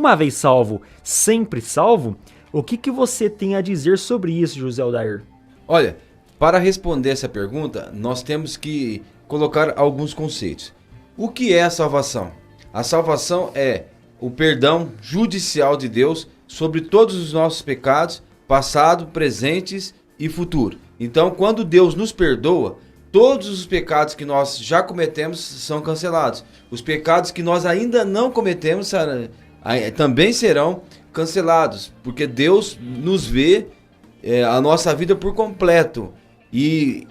uma vez salvo, sempre salvo? O que você tem a dizer sobre isso, José Odair? Olha, para responder essa pergunta, nós temos que colocar alguns conceitos. O que é a salvação? A salvação é o perdão judicial de Deus sobre todos os nossos pecados, passado, presentes e futuro. Então, quando Deus nos perdoa, todos os pecados que nós já cometemos são cancelados. Os pecados que nós ainda não cometemos também serão cancelados, porque Deus nos vê a nossa vida por completo. E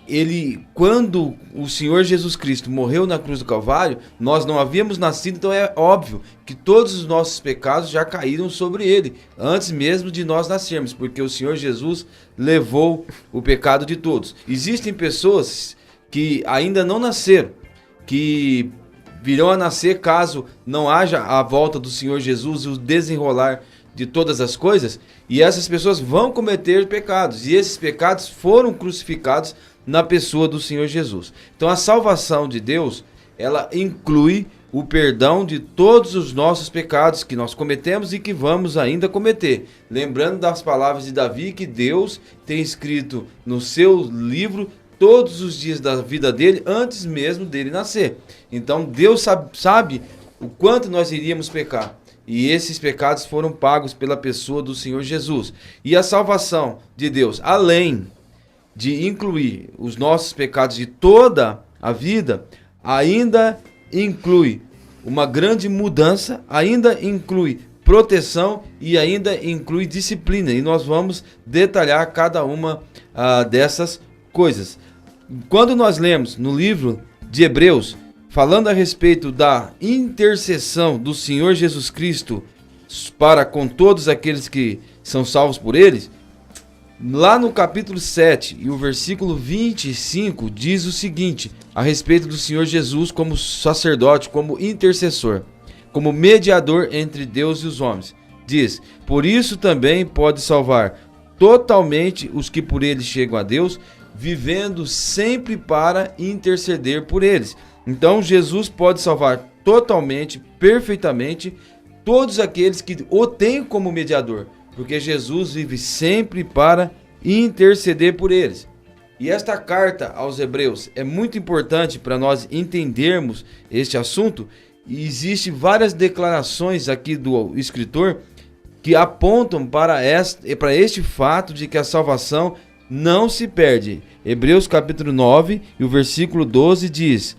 quando o Senhor Jesus Cristo morreu na cruz do Calvário, nós não havíamos nascido, então é óbvio que todos os nossos pecados já caíram sobre ele, antes mesmo de nós nascermos, porque o Senhor Jesus levou o pecado de todos. Existem pessoas que ainda não nasceram, que virão a nascer caso não haja a volta do Senhor Jesus e o desenrolar de todas as coisas, e essas pessoas vão cometer pecados, e esses pecados foram crucificados na pessoa do Senhor Jesus. Então a salvação de Deus, ela inclui o perdão de todos os nossos pecados que nós cometemos e que vamos ainda cometer. Lembrando das palavras de Davi, que Deus tem escrito no seu livro todos os dias da vida dele, antes mesmo dele nascer. Então Deus sabe o quanto nós iríamos pecar. E esses pecados foram pagos pela pessoa do Senhor Jesus. E a salvação de Deus, além de incluir os nossos pecados de toda a vida, ainda inclui uma grande mudança, ainda inclui proteção e ainda inclui disciplina. E nós vamos detalhar cada uma dessas coisas. Quando nós lemos no livro de Hebreus, falando a respeito da intercessão do Senhor Jesus Cristo para com todos aqueles que são salvos por eles, lá no capítulo 7 e o versículo 25 diz o seguinte, a respeito do Senhor Jesus como sacerdote, como intercessor, como mediador entre Deus e os homens. Diz, por isso também pode salvar totalmente os que por ele chegam a Deus, vivendo sempre para interceder por eles. Então Jesus pode salvar totalmente, perfeitamente, todos aqueles que o têm como mediador, porque Jesus vive sempre para interceder por eles. E esta carta aos Hebreus é muito importante para nós entendermos este assunto, e existem várias declarações aqui do escritor que apontam para este fato de que a salvação não se perde. Hebreus capítulo 9 e o versículo 12 diz: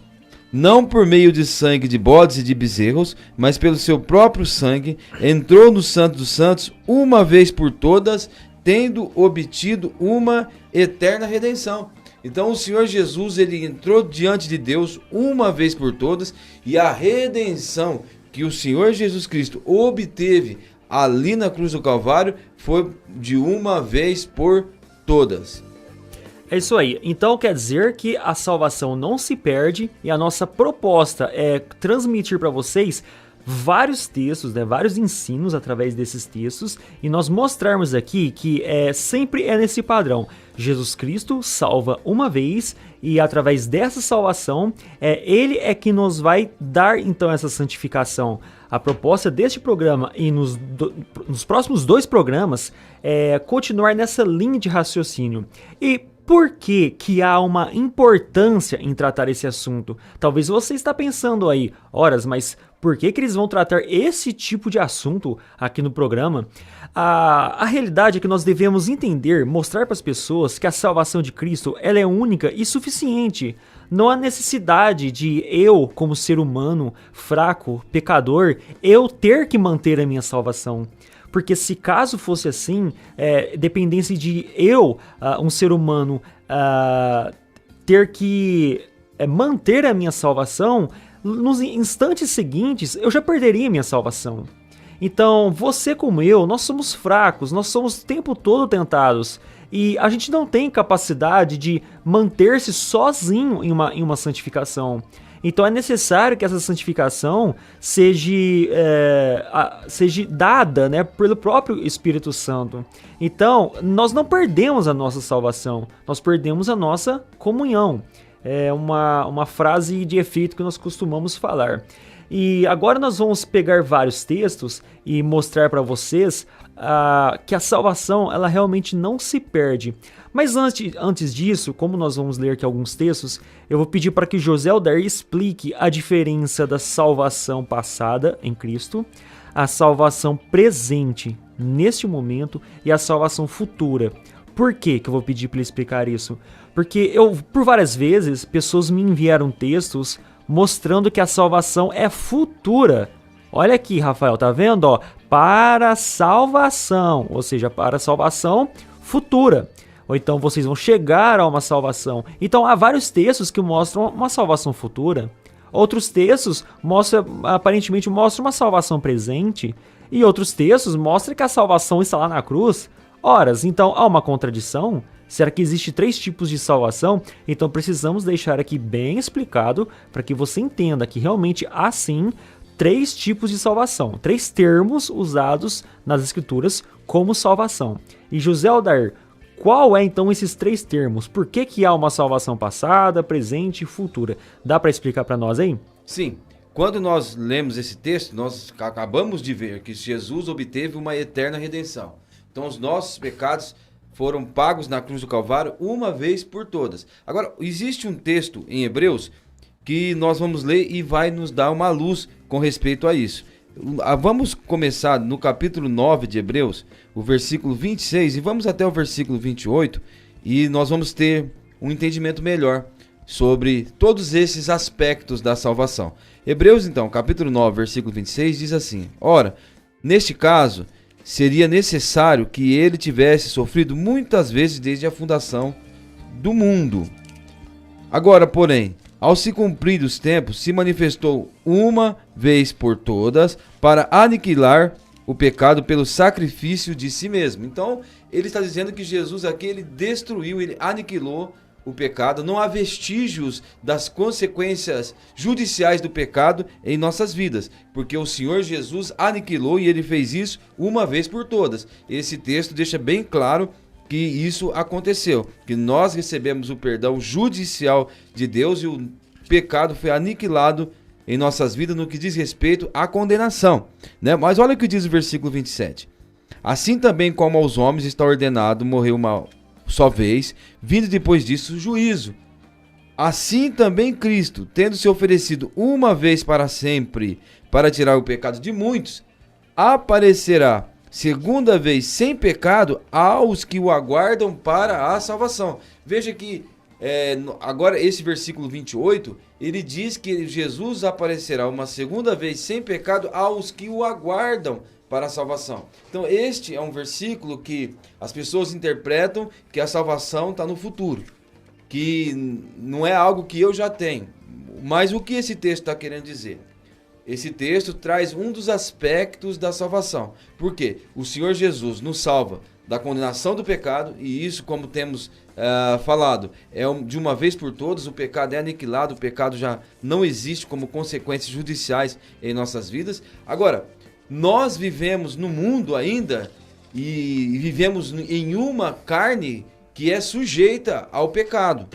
não por meio de sangue de bodes e de bezerros, mas pelo seu próprio sangue, entrou no Santo dos Santos uma vez por todas, tendo obtido uma eterna redenção. Então o Senhor Jesus, ele entrou diante de Deus uma vez por todas, e a redenção que o Senhor Jesus Cristo obteve ali na cruz do Calvário foi de uma vez por todas. É isso aí. Então quer dizer que a salvação não se perde, e a nossa proposta é transmitir para vocês vários textos, vários ensinos através desses textos, e nós mostrarmos aqui que sempre é nesse padrão. Jesus Cristo salva uma vez, e através dessa salvação, Ele é que nos vai dar então essa santificação. A proposta deste programa e nos próximos 2 programas é continuar nessa linha de raciocínio. E por que há uma importância em tratar esse assunto? Talvez você está pensando aí, horas, mas por que eles vão tratar esse tipo de assunto aqui no programa? A realidade é que nós devemos entender, mostrar para as pessoas que a salvação de Cristo ela é única e suficiente. Não há necessidade de eu, como ser humano, fraco, pecador, eu ter que manter a minha salvação. Porque se caso fosse assim, dependesse de eu, um ser humano, ter que manter a minha salvação, nos instantes seguintes eu já perderia a minha salvação. Então, você como eu, nós somos fracos, nós somos o tempo todo tentados. E a gente não tem capacidade de manter-se sozinho em uma santificação. Então é necessário que essa santificação seja dada, pelo próprio Espírito Santo. Então, nós não perdemos a nossa salvação, nós perdemos a nossa comunhão. É uma frase de efeito que nós costumamos falar. E agora nós vamos pegar vários textos e mostrar para vocês que a salvação ela realmente não se perde. Mas antes disso, como nós vamos ler aqui alguns textos, eu vou pedir para que José Aldair explique a diferença da salvação passada em Cristo, a salvação presente neste momento e a salvação futura. Por que eu vou pedir para ele explicar isso? Porque por várias vezes, pessoas me enviaram textos mostrando que a salvação é futura. Olha aqui, Rafael, tá vendo? Ó, para salvação, ou seja, para salvação futura. Ou então vocês vão chegar a uma salvação. Então há vários textos que mostram uma salvação futura. Outros textos aparentemente mostram uma salvação presente. E outros textos mostram que a salvação está lá na cruz. Ora, então há uma contradição? Será que existem 3 tipos de salvação? Então precisamos deixar aqui bem explicado para que você entenda que realmente há sim 3 tipos de salvação, 3 termos usados nas escrituras como salvação. E José Aldair, qual é então esses 3 termos? Por que há uma salvação passada, presente e futura? Dá para explicar para nós aí? Sim. Quando nós lemos esse texto, nós acabamos de ver que Jesus obteve uma eterna redenção. Então os nossos pecados foram pagos na cruz do Calvário uma vez por todas. Agora, existe um texto em Hebreus que nós vamos ler e vai nos dar uma luz com respeito a isso. Vamos começar no capítulo 9 de Hebreus, o versículo 26, e vamos até o versículo 28, e nós vamos ter um entendimento melhor sobre todos esses aspectos da salvação. Hebreus, então, capítulo 9, versículo 26, diz assim: Ora, neste caso, seria necessário que ele tivesse sofrido muitas vezes desde a fundação do mundo. Agora, porém, ao se cumprir os tempos, se manifestou uma vez por todas para aniquilar o pecado pelo sacrifício de si mesmo. Então, ele está dizendo que Jesus aqui, ele destruiu, ele aniquilou o pecado. Não há vestígios das consequências judiciais do pecado em nossas vidas, porque o Senhor Jesus aniquilou e ele fez isso uma vez por todas. Esse texto deixa bem claro que isso aconteceu, que nós recebemos o perdão judicial de Deus e o pecado foi aniquilado em nossas vidas no que diz respeito à condenação, né? Mas olha o que diz o versículo 27. Assim também como aos homens está ordenado morrer uma só vez, vindo depois disso o juízo. Assim também Cristo, tendo se oferecido uma vez para sempre para tirar o pecado de muitos, aparecerá segunda vez sem pecado aos que o aguardam para a salvação. Veja que agora esse versículo 28, ele diz que Jesus aparecerá uma segunda vez sem pecado aos que o aguardam para a salvação. Então este é um versículo que as pessoas interpretam que a salvação está no futuro, que não é algo que eu já tenho. Mas o que esse texto está querendo dizer? Esse texto traz um dos aspectos da salvação. Por quê? O Senhor Jesus nos salva da condenação do pecado, e isso, como temos falado, de uma vez por todas. O pecado é aniquilado, o pecado já não existe como consequências judiciais em nossas vidas. Agora, nós vivemos no mundo ainda e vivemos em uma carne que é sujeita ao pecado.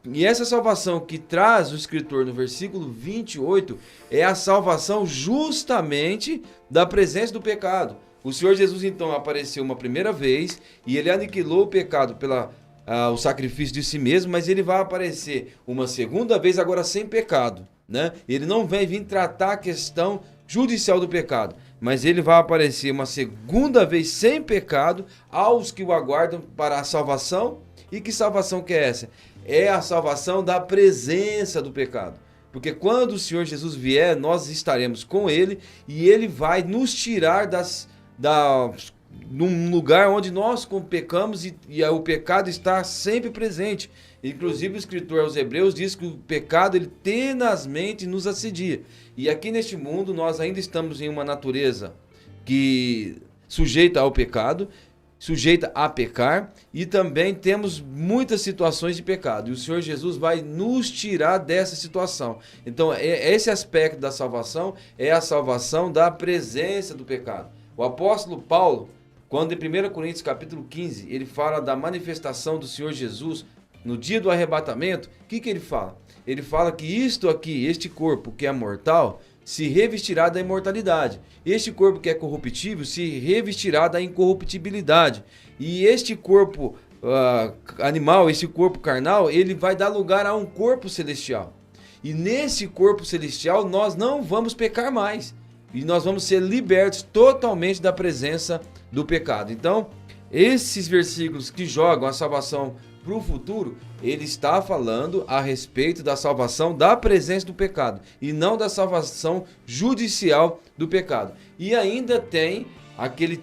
E essa salvação que traz o escritor no versículo 28 é a salvação justamente da presença do pecado. O Senhor Jesus então apareceu uma primeira vez e ele aniquilou o pecado pelo o sacrifício de si mesmo, mas ele vai aparecer uma segunda vez agora sem pecado, né? Ele não vem vir tratar a questão judicial do pecado, mas ele vai aparecer uma segunda vez sem pecado aos que o aguardam para a salvação. E que salvação que é essa? É a salvação da presença do pecado. Porque quando o Senhor Jesus vier, nós estaremos com ele e ele vai nos tirar num lugar onde nós pecamos e o pecado está sempre presente. Inclusive o escritor aos Hebreus diz que o pecado ele tenazmente nos assedia. E aqui neste mundo nós ainda estamos em uma natureza que sujeita ao pecado, sujeita a pecar, e também temos muitas situações de pecado, e o Senhor Jesus vai nos tirar dessa situação. Então esse aspecto da salvação é a salvação da presença do pecado. O apóstolo Paulo, quando em 1 Coríntios capítulo 15, ele fala da manifestação do Senhor Jesus no dia do arrebatamento, o que ele fala? Ele fala que isto aqui, este corpo que é mortal, se revestirá da imortalidade. Este corpo que é corruptível se revestirá da incorruptibilidade. E este corpo animal, esse corpo carnal, ele vai dar lugar a um corpo celestial. E nesse corpo celestial nós não vamos pecar mais. E nós vamos ser libertos totalmente da presença do pecado. Então, esses versículos que jogam a salvação para o futuro, ele está falando a respeito da salvação da presença do pecado e não da salvação judicial do pecado. E ainda tem aqueles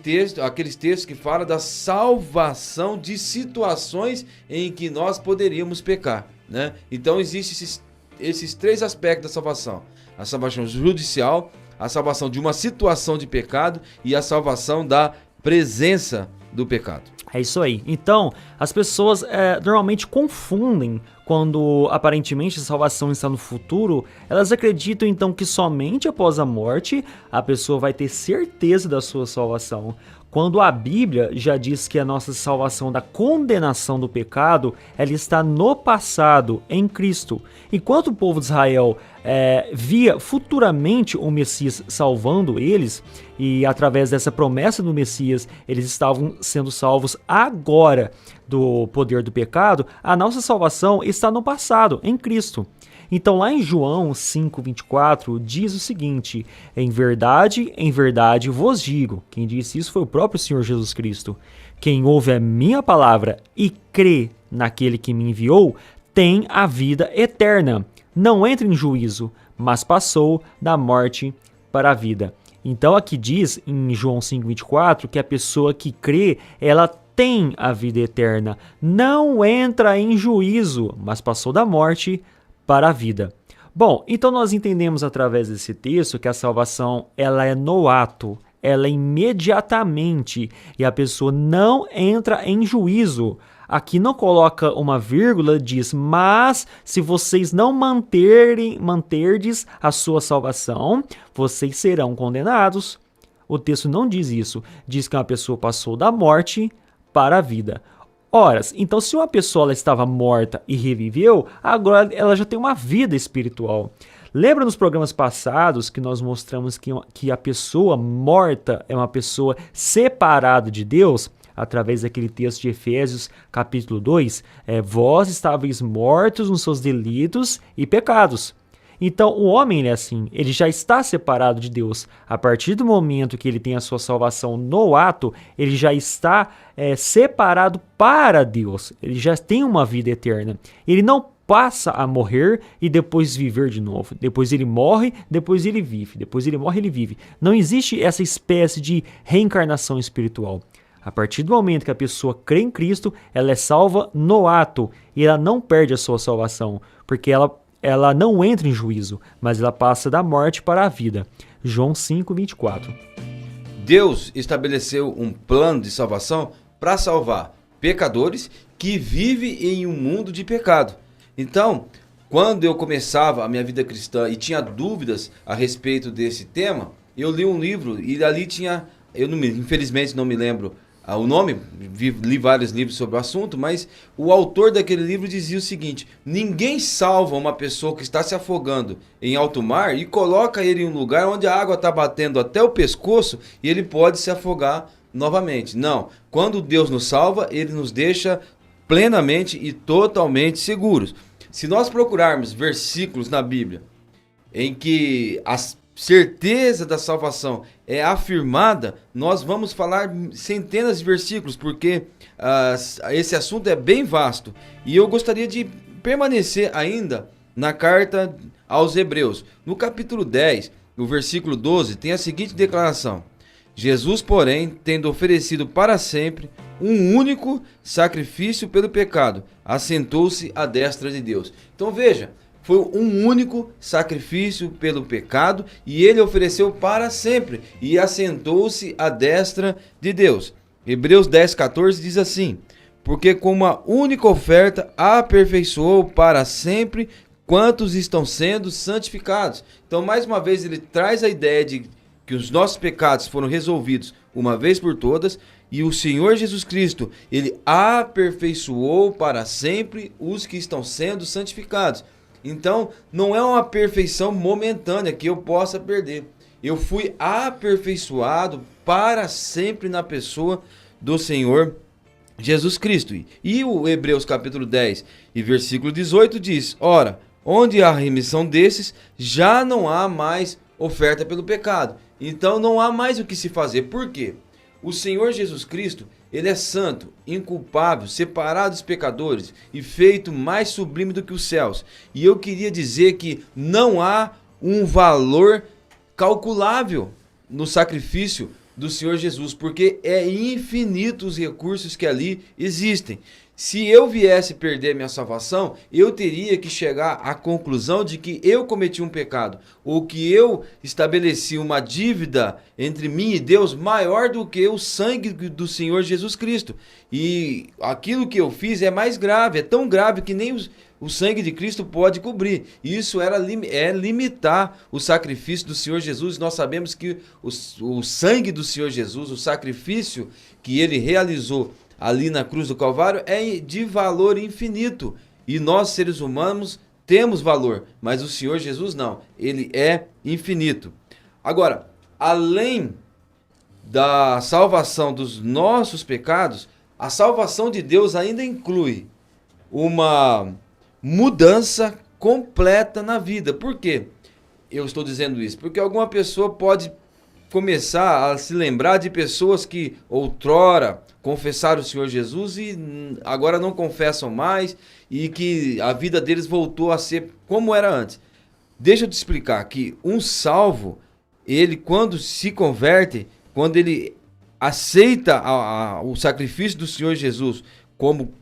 textos que falam da salvação de situações em que nós poderíamos pecar, né? Então existem esses três aspectos da salvação: a salvação judicial, a salvação de uma situação de pecado e a salvação da presença do pecado. É isso aí. Então, as pessoas normalmente confundem quando aparentemente a salvação está no futuro. Elas acreditam então que somente após a morte a pessoa vai ter certeza da sua salvação, quando a Bíblia já diz que a nossa salvação da condenação do pecado, ela está no passado, em Cristo. Enquanto o povo de Israel via futuramente o Messias salvando eles, e através dessa promessa do Messias, eles estavam sendo salvos agora do poder do pecado, a nossa salvação está no passado, em Cristo. Então lá em João 5,24 diz o seguinte: em verdade vos digo. Quem disse isso foi o próprio Senhor Jesus Cristo. Quem ouve a minha palavra e crê naquele que me enviou, tem a vida eterna. Não entra em juízo, mas passou da morte para a vida. Então aqui diz em João 5,24 que a pessoa que crê, ela tem a vida eterna. Não entra em juízo, mas passou da morte para a vida. Bom, então nós entendemos através desse texto que a salvação ela é no ato, ela é imediatamente, e a pessoa não entra em juízo. Aqui não coloca uma vírgula, diz: mas se vocês não manterdes a sua salvação, vocês serão condenados. O texto não diz isso, diz que uma pessoa passou da morte para a vida. Ora, então se uma pessoa ela estava morta e reviveu, agora ela já tem uma vida espiritual. Lembra nos programas passados que nós mostramos que a pessoa morta é uma pessoa separada de Deus? Através daquele texto de Efésios capítulo 2, vós estáveis mortos nos seus delitos e pecados. Então o homem ele é assim, ele já está separado de Deus. A partir do momento que ele tem a sua salvação no ato, ele já está separado para Deus. Ele já tem uma vida eterna. Ele não passa a morrer e depois viver de novo. Depois ele morre, depois ele vive. Depois ele morre, ele vive. Não existe essa espécie de reencarnação espiritual. A partir do momento que a pessoa crê em Cristo, ela é salva no ato e ela não perde a sua salvação, porque ela não entra em juízo, mas ela passa da morte para a vida. João 5,24. Deus estabeleceu um plano de salvação para salvar pecadores que vivem em um mundo de pecado. Então, quando eu começava a minha vida cristã e tinha dúvidas a respeito desse tema, eu li um livro e ali tinha, infelizmente não me lembro o nome, li vários livros sobre o assunto, mas o autor daquele livro dizia o seguinte: ninguém salva uma pessoa que está se afogando em alto mar e coloca ele em um lugar onde a água está batendo até o pescoço e ele pode se afogar novamente. Não, quando Deus nos salva, ele nos deixa plenamente e totalmente seguros. Se nós procurarmos versículos na Bíblia em que as certeza da salvação é afirmada, nós vamos falar centenas de versículos, porque esse assunto é bem vasto. E eu gostaria de permanecer ainda na carta aos Hebreus. No capítulo 10, no versículo 12, tem a seguinte declaração: Jesus, porém, tendo oferecido para sempre um único sacrifício pelo pecado, assentou-se à destra de Deus. Então veja, foi um único sacrifício pelo pecado e ele ofereceu para sempre e assentou-se à destra de Deus. Hebreus 10,14 diz assim: porque com uma única oferta aperfeiçoou para sempre quantos estão sendo santificados. Então, mais uma vez, ele traz a ideia de que os nossos pecados foram resolvidos uma vez por todas e o Senhor Jesus Cristo, ele aperfeiçoou para sempre os que estão sendo santificados. Então, não é uma perfeição momentânea que eu possa perder. Eu fui aperfeiçoado para sempre na pessoa do Senhor Jesus Cristo. E o Hebreus capítulo 10 e versículo 18 diz: ora, onde há remissão desses, já não há mais oferta pelo pecado. Então não há mais o que se fazer. Por quê? O Senhor Jesus Cristo, ele é santo, inculpável, separado dos pecadores e feito mais sublime do que os céus. E eu queria dizer que não há um valor calculável no sacrifício do Senhor Jesus, porque é infinito os recursos que ali existem. Se eu viesse perder minha salvação, eu teria que chegar à conclusão de que eu cometi um pecado, ou que eu estabeleci uma dívida entre mim e Deus maior do que o sangue do Senhor Jesus Cristo. E aquilo que eu fiz é mais grave, é tão grave que nem o sangue de Cristo pode cobrir. Isso é limitar o sacrifício do Senhor Jesus. Nós sabemos que o sangue do Senhor Jesus, o sacrifício que ele realizou ali na cruz do Calvário, é de valor infinito. E nós, seres humanos, temos valor, mas o Senhor Jesus não. Ele é infinito. Agora, além da salvação dos nossos pecados, a salvação de Deus ainda inclui uma mudança completa na vida. Por quê? Eu estou dizendo isso porque alguma pessoa pode começar a se lembrar de pessoas que outrora confessaram o Senhor Jesus e agora não confessam mais, e que a vida deles voltou a ser como era antes. Deixa eu te explicar que um salvo, ele quando se converte, quando ele aceita o sacrifício do Senhor Jesus como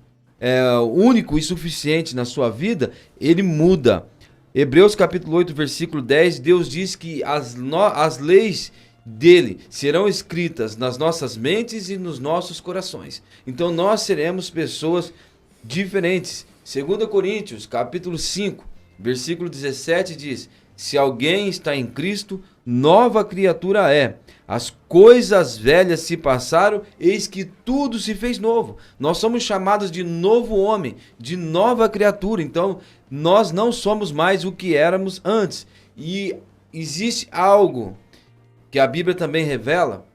único e suficiente na sua vida, ele muda. Hebreus capítulo 8, versículo 10, Deus diz que as leis dele serão escritas nas nossas mentes e nos nossos corações. Então nós seremos pessoas diferentes. 2 Coríntios capítulo 5, versículo 17 diz: se alguém está em Cristo, nova criatura é. As coisas velhas se passaram, eis que tudo se fez novo. Nós somos chamados de novo homem, de nova criatura. Então nós não somos mais o que éramos antes. E existe algo que a Bíblia também revela,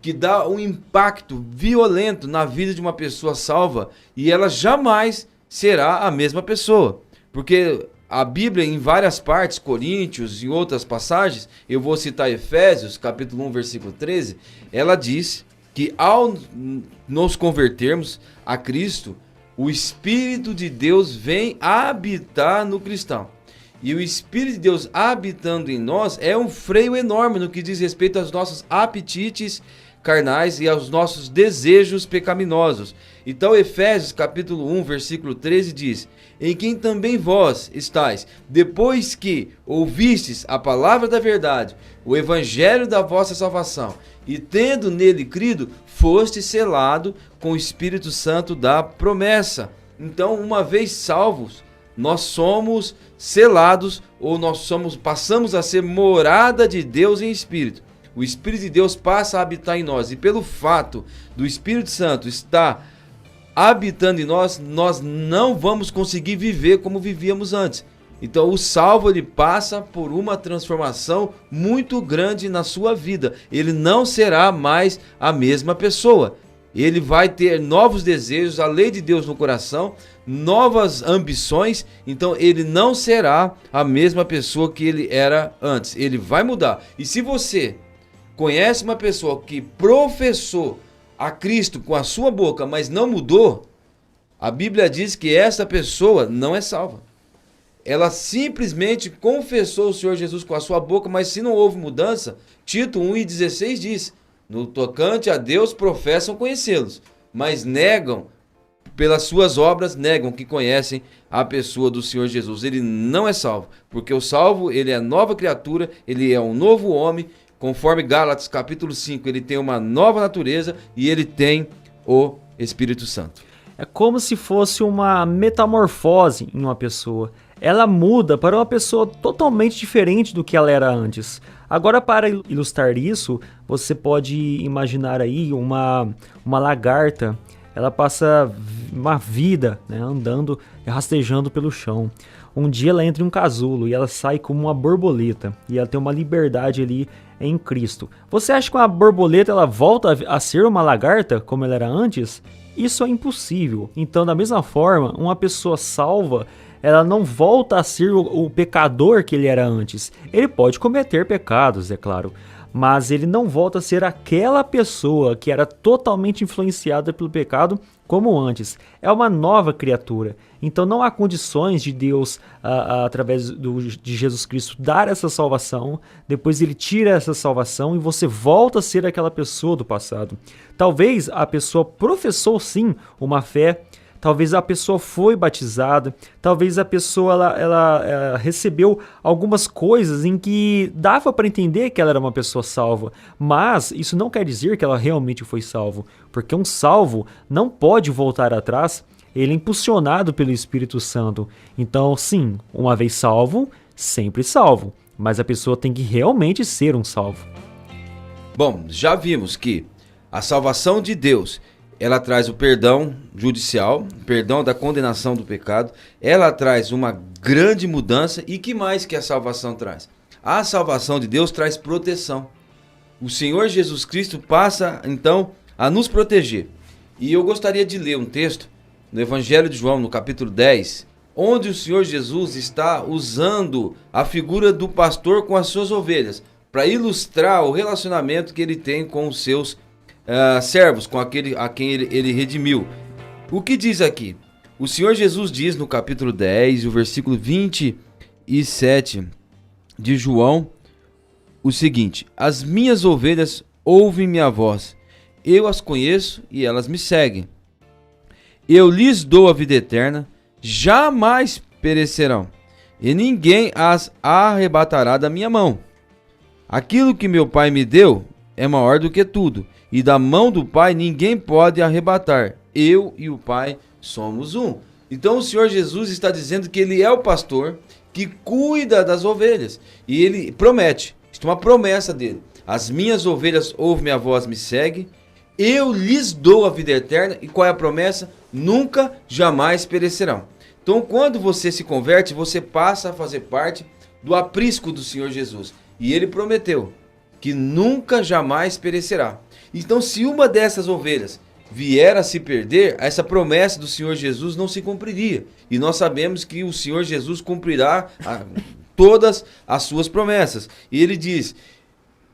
que dá um impacto violento na vida de uma pessoa salva, e ela jamais será a mesma pessoa. Porque a Bíblia, em várias partes, Coríntios e outras passagens, eu vou citar Efésios, capítulo 1, versículo 13, ela diz que ao nos convertermos a Cristo, o Espírito de Deus vem habitar no cristão. E o Espírito de Deus habitando em nós é um freio enorme no que diz respeito aos nossos apetites carnais e aos nossos desejos pecaminosos. Então Efésios capítulo 1, versículo 13 diz: em quem também vós estáis, depois que ouvistes a palavra da verdade, o evangelho da vossa salvação, e tendo nele crido, foste selado com o Espírito Santo da promessa. Então, uma vez salvos, nós somos selados, ou passamos a ser morada de Deus em Espírito. O Espírito de Deus passa a habitar em nós, e pelo fato do Espírito Santo estar habitando em nós, nós não vamos conseguir viver como vivíamos antes. Então o salvo, ele passa por uma transformação muito grande na sua vida. Ele não será mais a mesma pessoa. Ele vai ter novos desejos, a lei de Deus no coração, novas ambições. Então ele não será a mesma pessoa que ele era antes. Ele vai mudar. E se você conhece uma pessoa que professou a Cristo com a sua boca, mas não mudou, a Bíblia diz que essa pessoa não é salva. Ela simplesmente confessou o Senhor Jesus com a sua boca, mas se não houve mudança, Tito 1,16 diz: no tocante a Deus professam conhecê-los, mas negam, pelas suas obras, negam que conhecem a pessoa do Senhor Jesus. Ele não é salvo, porque o salvo, ele é nova criatura, ele é um novo homem. Conforme Gálatas capítulo 5, ele tem uma nova natureza e ele tem o Espírito Santo. É como se fosse uma metamorfose em uma pessoa. Ela muda para uma pessoa totalmente diferente do que ela era antes. Agora, para ilustrar isso, você pode imaginar aí uma lagarta. Ela passa uma vida, né, andando, rastejando pelo chão. Um dia ela entra em um casulo e ela sai como uma borboleta e ela tem uma liberdade ali em Cristo. Você acha que uma borboleta ela volta a ser uma lagarta como ela era antes? Isso é impossível. Então, da mesma forma, uma pessoa salva, ela não volta a ser o pecador que ele era antes. Ele pode cometer pecados, é claro, mas ele não volta a ser aquela pessoa que era totalmente influenciada pelo pecado como antes. É uma nova criatura. Então não há condições de Deus, através de Jesus Cristo, dar essa salvação. Depois ele tira essa salvação e você volta a ser aquela pessoa do passado. Talvez a pessoa professou sim uma fé, talvez a pessoa foi batizada, talvez a pessoa ela recebeu algumas coisas em que dava para entender que ela era uma pessoa salva, mas isso não quer dizer que ela realmente foi salvo, porque um salvo não pode voltar atrás, ele é impulsionado pelo Espírito Santo. Então, sim, uma vez salvo, sempre salvo, mas a pessoa tem que realmente ser um salvo. Bom, já vimos que a salvação de Deus, ela traz o perdão judicial, perdão da condenação do pecado, ela traz uma grande mudança. E que mais que a salvação traz? A salvação de Deus traz proteção. O Senhor Jesus Cristo passa então a nos proteger. E eu gostaria de ler um texto no Evangelho de João, no capítulo 10, onde o Senhor Jesus está usando a figura do pastor com as suas ovelhas, para ilustrar o relacionamento que ele tem com os seus servos, com aquele a quem ele redimiu. O que diz aqui? O Senhor Jesus diz no capítulo 10, o versículo 27 de João, o seguinte: as minhas ovelhas ouvem minha voz, eu as conheço e elas me seguem. Eu lhes dou a vida eterna, jamais perecerão, e ninguém as arrebatará da minha mão. Aquilo que meu Pai me deu é maior do que tudo, e da mão do Pai ninguém pode arrebatar. Eu e o Pai somos um. Então o Senhor Jesus está dizendo que Ele é o pastor que cuida das ovelhas. E Ele promete, isto é uma promessa dele: as minhas ovelhas ouvem minha voz, me seguem, eu lhes dou a vida eterna. E qual é a promessa? Nunca, jamais perecerão. Então quando você se converte, você passa a fazer parte do aprisco do Senhor Jesus. E Ele prometeu que nunca, jamais perecerá. Então, se uma dessas ovelhas vier a se perder, essa promessa do Senhor Jesus não se cumpriria. E nós sabemos que o Senhor Jesus cumprirá todas as suas promessas. E Ele diz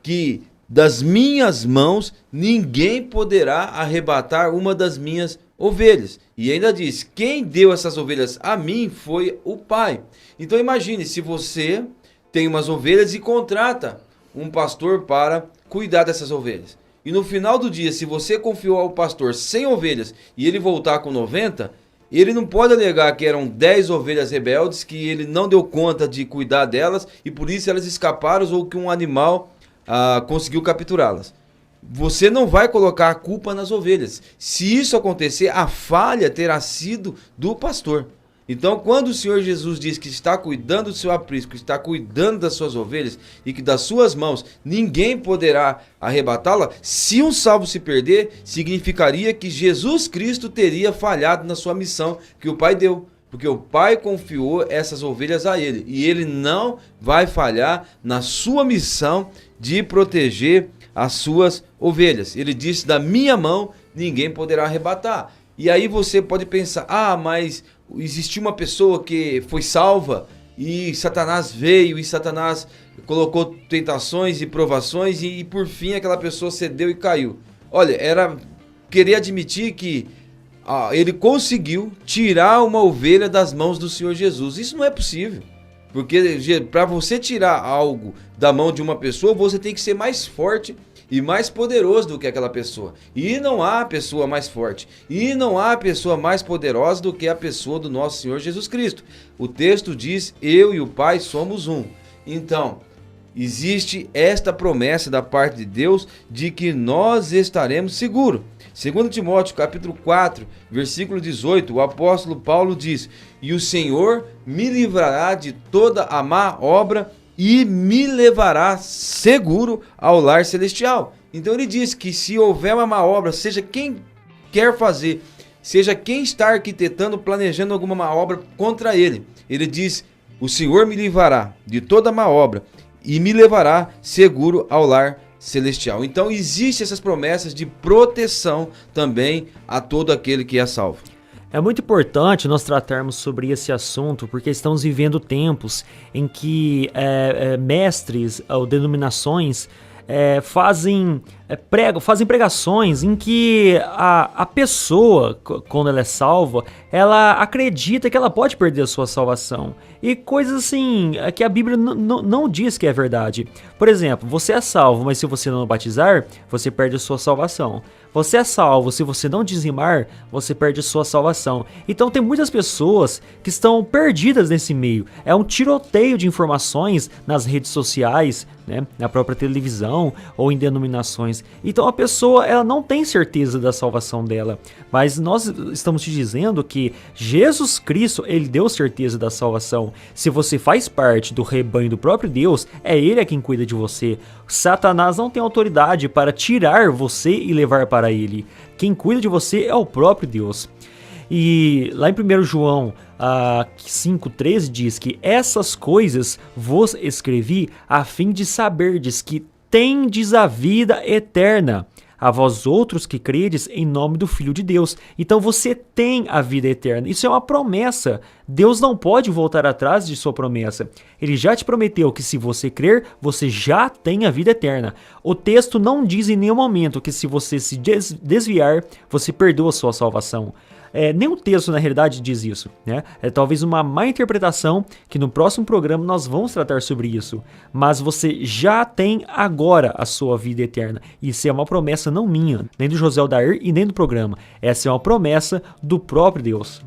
que das minhas mãos ninguém poderá arrebatar uma das minhas ovelhas. E ainda diz: quem deu essas ovelhas a mim foi o Pai. Então imagine se você tem umas ovelhas e contrata um pastor para cuidar dessas ovelhas. E no final do dia, se você confiou ao pastor 100 ovelhas e ele voltar com 90, ele não pode alegar que eram 10 ovelhas rebeldes, que ele não deu conta de cuidar delas e por isso elas escaparam, ou que um animal conseguiu capturá-las. Você não vai colocar a culpa nas ovelhas. Se isso acontecer, a falha terá sido do pastor. Então, quando o Senhor Jesus diz que está cuidando do seu aprisco, está cuidando das suas ovelhas e que das suas mãos ninguém poderá arrebatá-la, se um salvo se perder, significaria que Jesus Cristo teria falhado na sua missão que o Pai deu. Porque o Pai confiou essas ovelhas a Ele. E Ele não vai falhar na sua missão de proteger as suas ovelhas. Ele disse: da minha mão ninguém poderá arrebatar. E aí você pode pensar: mas existiu uma pessoa que foi salva e Satanás veio e Satanás colocou tentações e provações e por fim aquela pessoa cedeu e caiu. Olha, era querer admitir que ele conseguiu tirar uma ovelha das mãos do Senhor Jesus. Isso não é possível. Porque para você tirar algo da mão de uma pessoa, você tem que ser mais forte e mais poderoso do que aquela pessoa. E não há pessoa mais forte. E não há pessoa mais poderosa do que a pessoa do nosso Senhor Jesus Cristo. O texto diz: eu e o Pai somos um. Então, existe esta promessa da parte de Deus de que nós estaremos seguros. 2 Timóteo capítulo 4, versículo 18, o apóstolo Paulo diz: e o Senhor me livrará de toda a má obra e me levará seguro ao lar celestial. Então ele diz que se houver uma má obra, seja quem quer fazer, seja quem está arquitetando, planejando alguma má obra contra ele, ele diz: O Senhor me livrará de toda má obra e me levará seguro ao lar celestial. Então existem essas promessas de proteção também a todo aquele que é salvo. É muito importante nós tratarmos sobre esse assunto, porque estamos vivendo tempos em que mestres ou denominações fazem pregações em que a pessoa, quando ela é salva, ela acredita que ela pode perder a sua salvação. E coisas assim que a Bíblia não diz que é verdade. Por exemplo, você é salvo, mas se você não batizar, você perde a sua salvação. Você é salvo, se você não dizimar, você perde a sua salvação. Então tem muitas pessoas que estão perdidas nesse meio. É um tiroteio de informações nas redes sociais, né, na própria televisão ou em denominações. Então a pessoa ela não tem certeza da salvação dela. Mas nós estamos te dizendo que Jesus Cristo, ele deu certeza da salvação. Se você faz parte do rebanho do próprio Deus, é ele quem cuida de você. Satanás não tem autoridade para tirar você e levar para ele. Quem cuida de você é o próprio Deus. E lá em 1 João 5,13 diz que essas coisas vos escrevi a fim de saberdes que tendes a vida eterna, a vós outros que credes em nome do Filho de Deus. Então você tem a vida eterna. Isso é uma promessa. Deus não pode voltar atrás de sua promessa. Ele já te prometeu que se você crer, você já tem a vida eterna. O texto não diz em nenhum momento que se você se desviar, você perdeu a sua salvação. Nenhum texto na realidade diz isso, né? É talvez uma má interpretação que no próximo programa nós vamos tratar sobre isso. Mas você já tem agora a sua vida eterna. Isso é uma promessa não minha, nem do José Aldair e nem do programa. Essa é uma promessa do próprio Deus.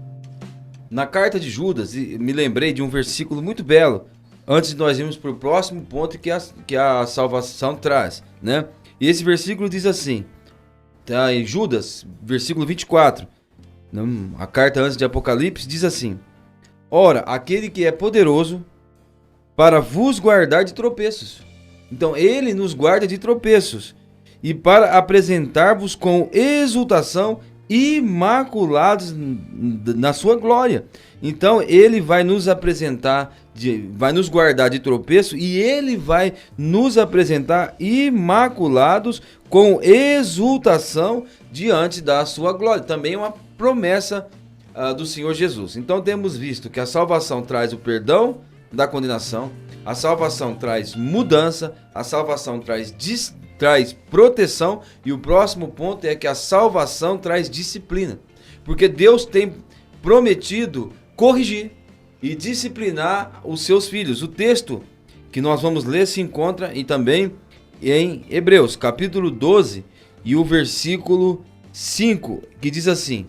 Na carta de Judas, me lembrei de um versículo muito belo, antes de nós irmos para o próximo ponto que a salvação traz, né? E esse versículo diz assim, tá em Judas, versículo 24, a carta antes de Apocalipse diz assim: ora, aquele que é poderoso para vos guardar de tropeços. Então ele nos guarda de tropeços e para apresentar-vos com exultação imaculados na sua glória. Então ele vai nos apresentar, vai nos guardar de tropeço e ele vai nos apresentar imaculados com exultação diante da sua glória. Também é uma promessa do Senhor Jesus. Então temos visto que a salvação traz o perdão da condenação, a salvação traz mudança, a salvação traz proteção, e o próximo ponto é que a salvação traz disciplina, porque Deus tem prometido corrigir e disciplinar os seus filhos. O texto que nós vamos ler se encontra também em Hebreus, capítulo 12, e o versículo 5, que diz assim: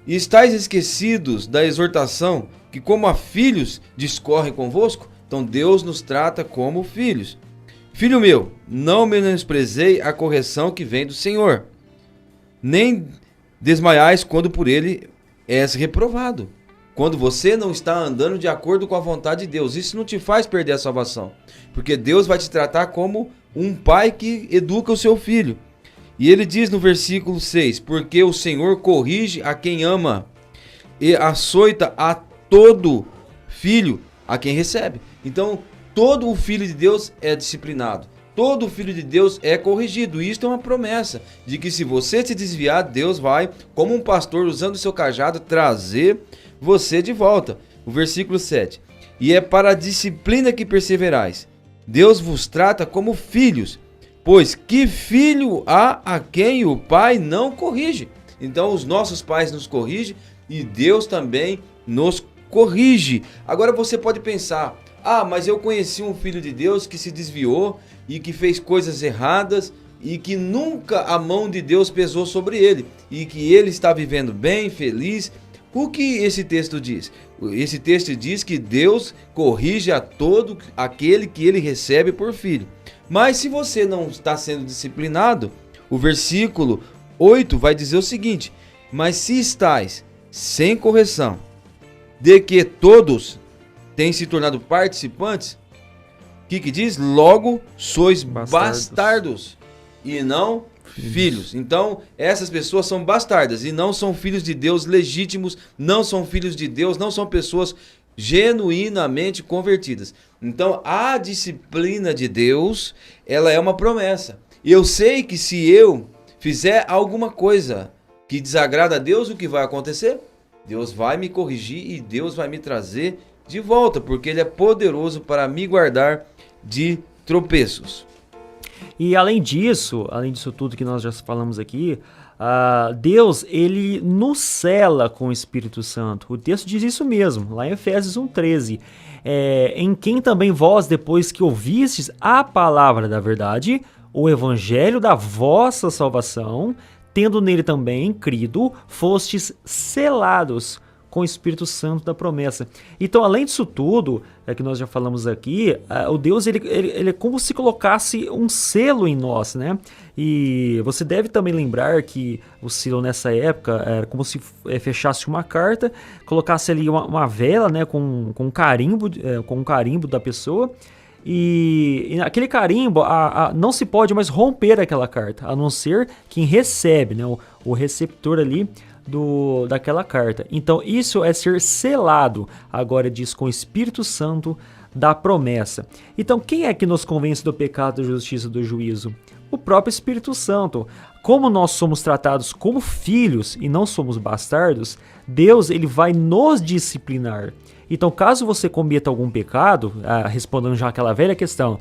e estáis esquecidos da exortação que como a filhos discorre convosco? Então Deus nos trata como filhos. Filho meu, não menosprezei a correção que vem do Senhor, nem desmaiais quando por ele és reprovado. Quando você não está andando de acordo com a vontade de Deus, isso não te faz perder a salvação, porque Deus vai te tratar como um pai que educa o seu filho. E ele diz no versículo 6, porque o Senhor corrige a quem ama e açoita a todo filho a quem recebe. Então, todo o filho de Deus é disciplinado. Todo filho de Deus é corrigido. Isto é uma promessa de que se você se desviar, Deus vai, como um pastor usando o seu cajado, trazer você de volta. O versículo 7. E é para a disciplina que perseverais. Deus vos trata como filhos. Pois que filho há a quem o pai não corrige? Então os nossos pais nos corrigem e Deus também nos corrige. Agora você pode pensar: mas eu conheci um filho de Deus que se desviou e que fez coisas erradas e que nunca a mão de Deus pesou sobre ele e que ele está vivendo bem, feliz. O que esse texto diz? Esse texto diz que Deus corrige a todo aquele que ele recebe por filho. Mas se você não está sendo disciplinado, o versículo 8 vai dizer o seguinte: mas se estáis sem correção, de que todos têm se tornado participantes, o que diz? Logo sois bastardos e não filhos. Então essas pessoas são bastardas e não são filhos de Deus legítimos, não são filhos de Deus, não são pessoas genuinamente convertidas. Então, a disciplina de Deus, ela é uma promessa. Eu sei que se eu fizer alguma coisa que desagrada a Deus, o que vai acontecer? Deus vai me corrigir e Deus vai me trazer de volta, porque Ele é poderoso para me guardar de tropeços. E além disso tudo que nós já falamos aqui, Deus, ele nos cela com o Espírito Santo. O texto diz isso mesmo, lá em Efésios 1:13. Em quem também vós, depois que ouvistes a palavra da verdade, o evangelho da vossa salvação, tendo nele também crido, fostes selados com o Espírito Santo da promessa. Então, além disso tudo, que nós já falamos aqui, o Deus ele é como se colocasse um selo em nós, né? E você deve também lembrar que o selo nessa época era como se fechasse uma carta, colocasse ali uma vela, né, com um carimbo da pessoa. E aquele carimbo, não se pode mais romper aquela carta, a não ser quem recebe, né, o receptor ali daquela carta. Então isso é ser selado, agora diz, com o Espírito Santo da promessa. Então quem é que nos convence do pecado, da justiça e do juízo? O próprio Espírito Santo. Como nós somos tratados como filhos e não somos bastardos, Deus ele vai nos disciplinar. Então caso você cometa algum pecado, respondendo já aquela velha questão,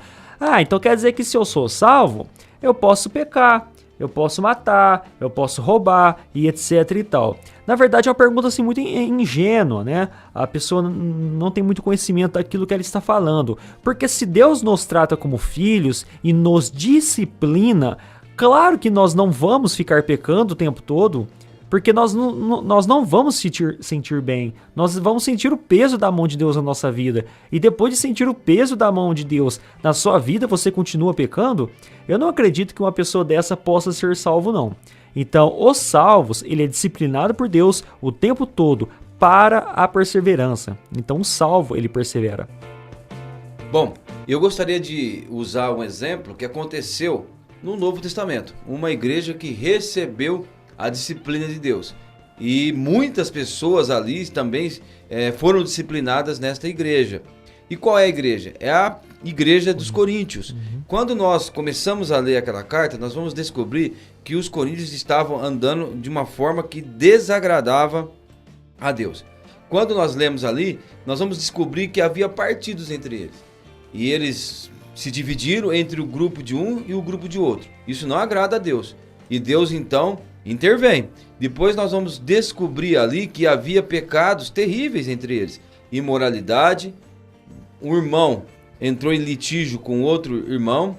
então quer dizer que se eu sou salvo, eu posso pecar, eu posso matar, eu posso roubar e etc e tal. Na verdade é uma pergunta assim muito ingênua, né? A pessoa não tem muito conhecimento daquilo que ela está falando. Porque se Deus nos trata como filhos e nos disciplina, claro que nós não vamos ficar pecando o tempo todo, porque nós não vamos sentir bem. Nós vamos sentir o peso da mão de Deus na nossa vida. E depois de sentir o peso da mão de Deus na sua vida, você continua pecando? Eu não acredito que uma pessoa dessa possa ser salvo, não. Então, os salvos, ele é disciplinado por Deus o tempo todo para a perseverança. Então, o salvo, ele persevera. Bom, eu gostaria de usar um exemplo que aconteceu no Novo Testamento. Uma igreja que recebeu a disciplina de Deus. E muitas pessoas ali também foram disciplinadas nesta igreja. E qual é a igreja? É a igreja dos Coríntios. Quando nós começamos a ler aquela carta, nós vamos descobrir que os coríntios estavam andando de uma forma que desagradava a Deus. Quando nós lemos ali, nós vamos descobrir que havia partidos entre eles. E eles se dividiram entre o grupo de um e o grupo de outro. Isso não agrada a Deus. E Deus então intervém. Depois nós vamos descobrir ali que havia pecados terríveis entre eles. Imoralidade, um irmão entrou em litígio com outro irmão,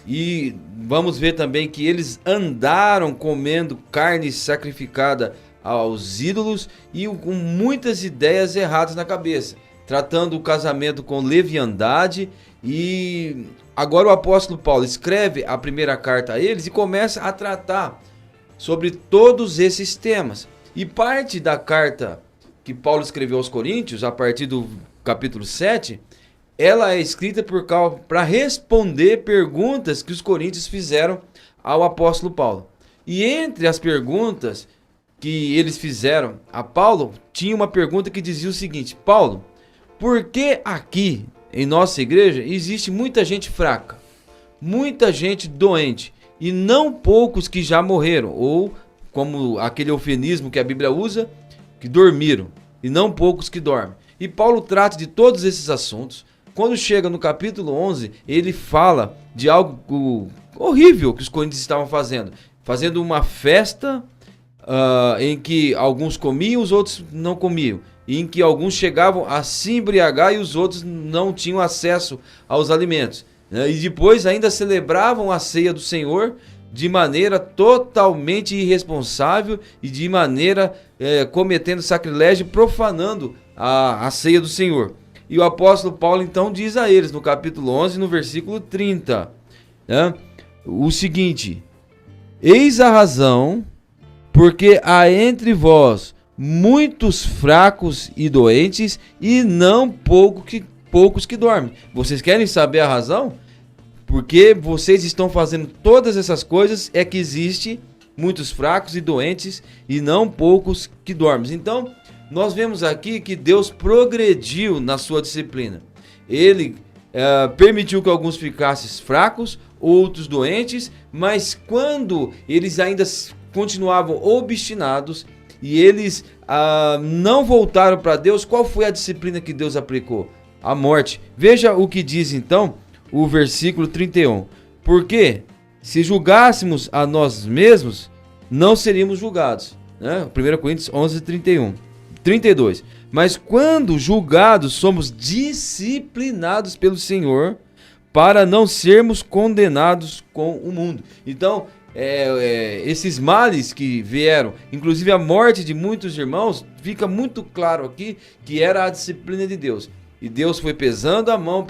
e vamos ver também que eles andaram comendo carne sacrificada aos ídolos e com muitas ideias erradas na cabeça, tratando o casamento com leviandade. E agora o apóstolo Paulo escreve a primeira carta a eles e começa a tratar sobre todos esses temas. E parte da carta que Paulo escreveu aos Coríntios, a partir do capítulo 7, ela é escrita para responder perguntas que os coríntios fizeram ao apóstolo Paulo. E entre as perguntas que eles fizeram a Paulo, tinha uma pergunta que dizia o seguinte: Paulo, por que aqui em nossa igreja existe muita gente fraca, muita gente doente, e não poucos que já morreram, ou como aquele eufemismo que a Bíblia usa, que dormiram, e não poucos que dormem? E Paulo trata de todos esses assuntos. Quando chega no capítulo 11, ele fala de algo horrível que os coríntios estavam fazendo uma festa em que alguns comiam, os outros não comiam, e em que alguns chegavam a se embriagar e os outros não tinham acesso aos alimentos, né? E depois ainda celebravam a ceia do Senhor de maneira totalmente irresponsável e de maneira cometendo sacrilégio, profanando a ceia do Senhor. E o apóstolo Paulo então diz a eles no capítulo 11, no versículo 30, né, o seguinte: eis a razão porque há entre vós muitos fracos e doentes, e não poucos que dormem. Vocês querem saber a razão? Porque vocês estão fazendo todas essas coisas, é que existe muitos fracos e doentes e não poucos que dormem. Então, nós vemos aqui que Deus progrediu na sua disciplina. Ele permitiu que alguns ficassem fracos, outros doentes, mas quando eles ainda continuavam obstinados e eles não voltaram para Deus, qual foi a disciplina que Deus aplicou? A morte. Veja o que diz então o versículo 31. Porque se julgássemos a nós mesmos, não seríamos julgados. 1 Coríntios 11, 32. Mas quando julgados, somos disciplinados pelo Senhor para não sermos condenados com o mundo. Então, esses males que vieram, inclusive a morte de muitos irmãos, fica muito claro aqui que era a disciplina de Deus. E Deus foi pesando a mão,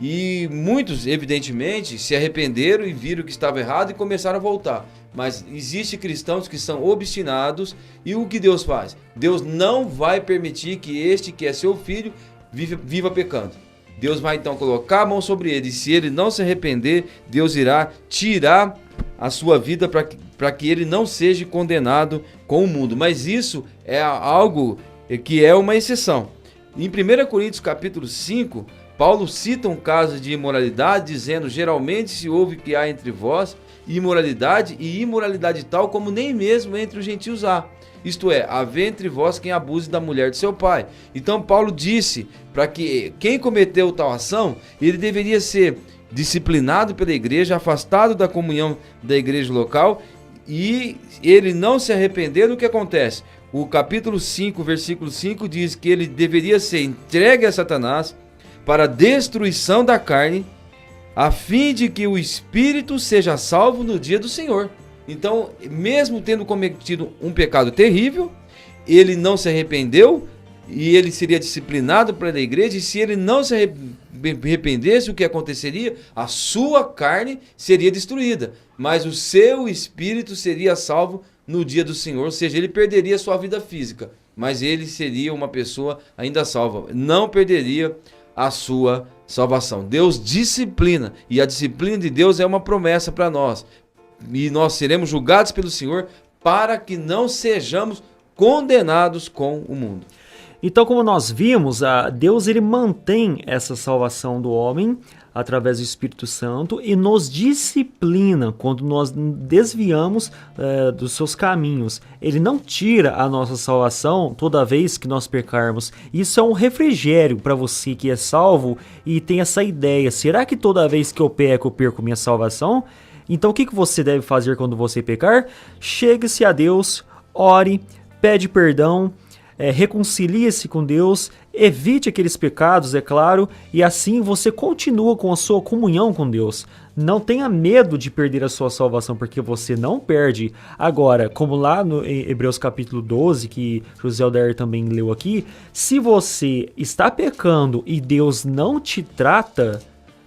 e muitos, evidentemente, se arrependeram e viram que estava errado e começaram a voltar. Mas existem cristãos que são obstinados, e o que Deus faz? Deus não vai permitir que este que é seu filho viva pecando. Deus vai então colocar a mão sobre ele, e se ele não se arrepender, Deus irá tirar a sua vida para que ele não seja condenado com o mundo. Mas isso é algo que é uma exceção. Em 1 Coríntios capítulo 5, Paulo cita um caso de imoralidade, dizendo: geralmente se ouve que há entre vós imoralidade, e imoralidade tal como nem mesmo entre os gentios há. Isto é, haver entre vós quem abuse da mulher de seu pai. Então Paulo disse para que quem cometeu tal ação, ele deveria ser disciplinado pela igreja, afastado da comunhão da igreja local, e ele não se arrepender. O que acontece? O capítulo 5, versículo 5 diz que ele deveria ser entregue a Satanás para a destruição da carne, a fim de que o espírito seja salvo no dia do Senhor. Então, mesmo tendo cometido um pecado terrível, ele não se arrependeu e ele seria disciplinado pela igreja. E se ele não se arrependesse, o que aconteceria? A sua carne seria destruída, mas o seu espírito seria salvo no dia do Senhor. Ou seja, ele perderia sua vida física, mas ele seria uma pessoa ainda salva, não perderia a sua salvação. Deus disciplina, e a disciplina de Deus é uma promessa para nós. E nós seremos julgados pelo Senhor para que não sejamos condenados com o mundo. Então, como nós vimos, Deus ele mantém essa salvação do homem através do Espírito Santo e nos disciplina quando nós desviamos dos seus caminhos. Ele não tira a nossa salvação toda vez que nós pecarmos. Isso é um refrigério para você que é salvo e tem essa ideia: será que toda vez que eu peco, eu perco minha salvação? Então o que você deve fazer quando você pecar? Chegue-se a Deus, ore, pede perdão, reconcilie-se com Deus, evite aqueles pecados, é claro, e assim você continua com a sua comunhão com Deus. Não tenha medo de perder a sua salvação, porque você não perde. Agora, como lá no Hebreus capítulo 12, que José Aldair também leu aqui, se você está pecando e Deus não te trata,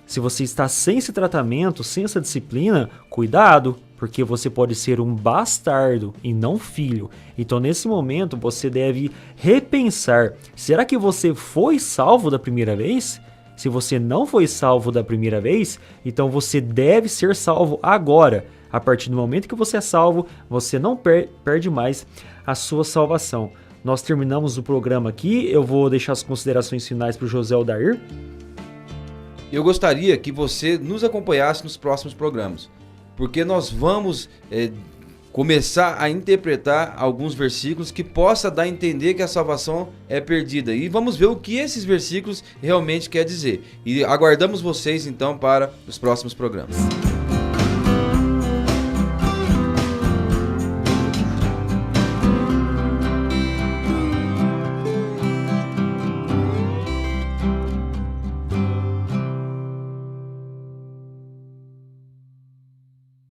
se você está sem esse tratamento, sem essa disciplina, cuidado, porque você pode ser um bastardo e não filho. Então, nesse momento, você deve repensar: será que você foi salvo da primeira vez? Se você não foi salvo da primeira vez, então você deve ser salvo agora. A partir do momento que você é salvo, você não perde mais a sua salvação. Nós terminamos o programa aqui. Eu vou deixar as considerações finais para o José Aldair. Eu gostaria que você nos acompanhasse nos próximos programas, porque nós vamos começar a interpretar alguns versículos que possa dar a entender que a salvação é perdida. E vamos ver o que esses versículos realmente quer dizer. E aguardamos vocês então para os próximos programas.